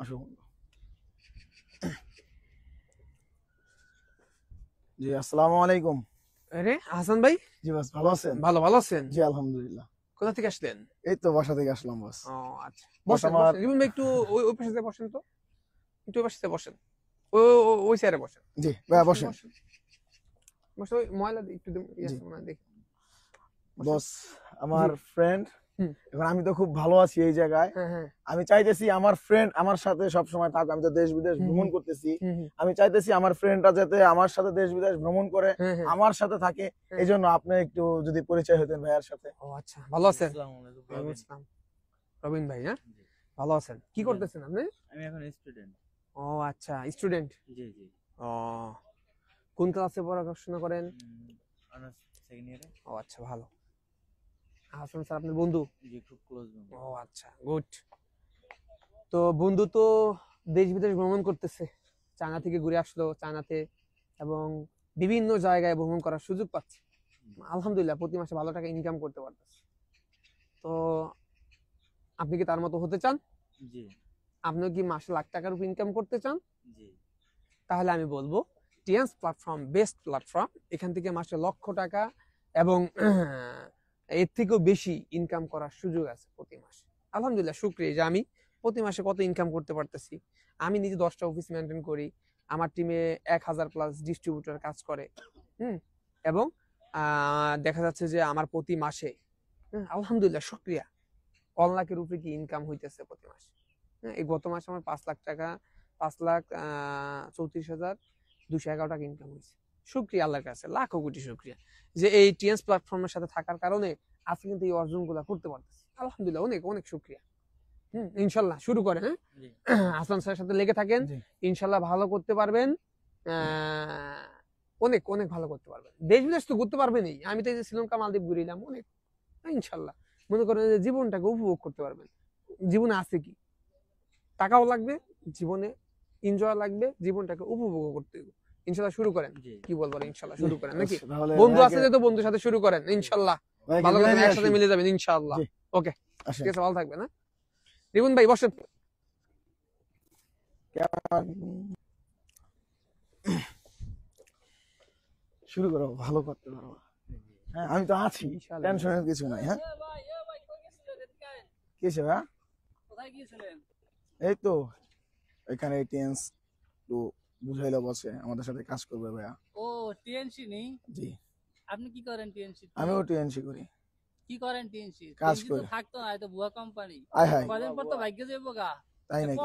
আসো জি, আসসালামু আলাইকুম। আরে হাসান ভাই, জি বস, ভালো আছেন? ভালো আছেন? জি আলহামদুলিল্লাহ। কোথা থেকে আসলেন? এই তো বাসা থেকে আসলাম বস। ও আচ্ছা, বস বসেন আমার বসেন। রিবন ভাই একটু ওই পাশে বসেন তো, একটু ওই পাশে বসেন। ওই সাইডে বসেন। জি ভাইয়া বসেন। বসে ওই ময়লা একটু জি দেখি। বস, আমার ফ্রেন্ড, হুম। এখন আমি তো খুব ভালো আছি এই জায়গায়। হ্যাঁ। আমি চাইতেছি আমার ফ্রেন্ড আমার সাথে সব সময় থাকুক। আমি তো দেশ বিদেশ ভ্রমণ করতেছি। হুম। আমি চাইতেছি আমার ফ্রেন্ডরা যাতে আমার সাথে দেশ বিদেশ ভ্রমণ করে, হ্যাঁ। আমার সাথে থাকে। এই জন্য আপনি একটু যদি পরিচয় হতেন ভাইয়ার সাথে। ও আচ্ছা, ভালো আছেন? আসসালামু আলাইকুম, ওয়ালাইকুম রবিন। আসসালাম। রবিন ভাই, হ্যাঁ, জি। ভালো আছেন? কি করতেছেন আপনি? আমি এখন স্টুডেন্ট। ও আচ্ছা, স্টুডেন্ট। জি। ও, কোন ক্লাসে পড়াশোনা করেন? অনার্স সেকেন্ড ইয়ারে। ও আচ্ছা, ভালো। হাসান স্যার আপনার বন্ধু? জি, খুব ক্লোজ বন্ধু। ও আচ্ছা, গুড। তো বন্ধু তো দেশ বিদেশ ভ্রমণ করতেছে, চায়না থেকে ঘুরে আসলো চায়নাতে, এবং বিভিন্ন জায়গায় ভ্রমণ করার সুযোগ পাচ্ছে। আলহামদুলিল্লাহ, প্রতি মাসে ভালো টাকা ইনকাম করতে পারতেছে। তো আপনি কি তার মতো হতে চান? জি। আপনি কি মাসে লাখ টাকার উপর ইনকাম করতে চান? জি। তাহলে আমি বলবো টিএনস প্ল্যাটফর্ম বেস্ট প্ল্যাটফর্ম। এখান থেকে মাসে লক্ষ টাকা এবং এর থেকেও বেশি ইনকাম করার সুযোগ আছে প্রতি মাসে। আলহামদুলিল্লাহ, শুকরিয়া যে আমি প্রতি মাসে কত ইনকাম করতে পারতেছি। আমি নিজে 10টা অফিস মেনটেন করি, আমার টিমে 1000+ ডিস্ট্রিবিউটর কাজ করে। এবং দেখা যাচ্ছে যে আমার প্রতি মাসে, আলহামদুলিল্লাহ শুকরিয়া, 1 লাখের উপরে কি ইনকাম হইতেছে প্রতি মাসে। এই গত মাসে আমার 5 লাখ টাকা, 5,34,211 টাকা ইনকাম হয়েছে। শুকরিয়া আল্লাহর কাছে, লাখো কোটি শুকরিয়া যে এই টিএনস প্ল্যাটফর্মের সাথে থাকার কারণে আজকে কিন্তু এই অর্জনগুলো করতে পারতেছি। আলহামদুলিল্লাহ, অনেক অনেক শুকরিয়া। ইনশাল্লাহ শুরু করেন। হ্যাঁ, হাসান স্যারের সাথে লেগে থাকেন, ইনশাল্লাহ ভালো করতে পারবেন। অনেক অনেক ভালো করতে পারবেন। দেশ বিদেশ তো ঘুরতে পারবেনই। আমি তো এই যে শ্রীলঙ্কা মালদ্বীপ ঘুরিলাম অনেক। ইনশাল্লাহ মনে করেন যে জীবনটাকে উপভোগ করতে পারবেন। জীবনে আছে কি, টাকাও লাগবে, জীবনে এনজয় লাগবে, জীবনটাকে উপভোগ করতে হবে। ইনশাল্লাহ শুরু করেন। কি বলবো, ইনশাল্লাহ শুরু করেন নাকি? বন্ধু আছে যেহেতু বন্ধুর সাথে শুরু করেন, ইনশাল্লাহ ভালো করে একসাথে মিলে যাবেন ইনশাল্লাহ। ওকে, ঠিক আছে, ভালো থাকবেন। হ্যাঁ, রিবন ভাই বসেন। শুরু করো, ভালো করতে পারবো। হ্যাঁ, আমি তো আছি, টেনশনের কিছু নাই। হ্যাঁ, কিসে ভাইয়া? কোথায় গিয়েছিলেন? এই তো এখানে টিএনস একটু বুঝাইলো, বসে আমাদের সাথে কাজ করবে ভাইয়া। ও, টিএনসি নেই? জি। আপনি কি করেন টিএনসি? আমিও টিএনসি করি। কি করেন টিএনসি? কাজ টিএনসি করি। তো থাকতো না, এটা বুয়া কোম্পানি। আয় হায়, কদিন পর তো ভাগ্য যাবো গা। তাই নাকি?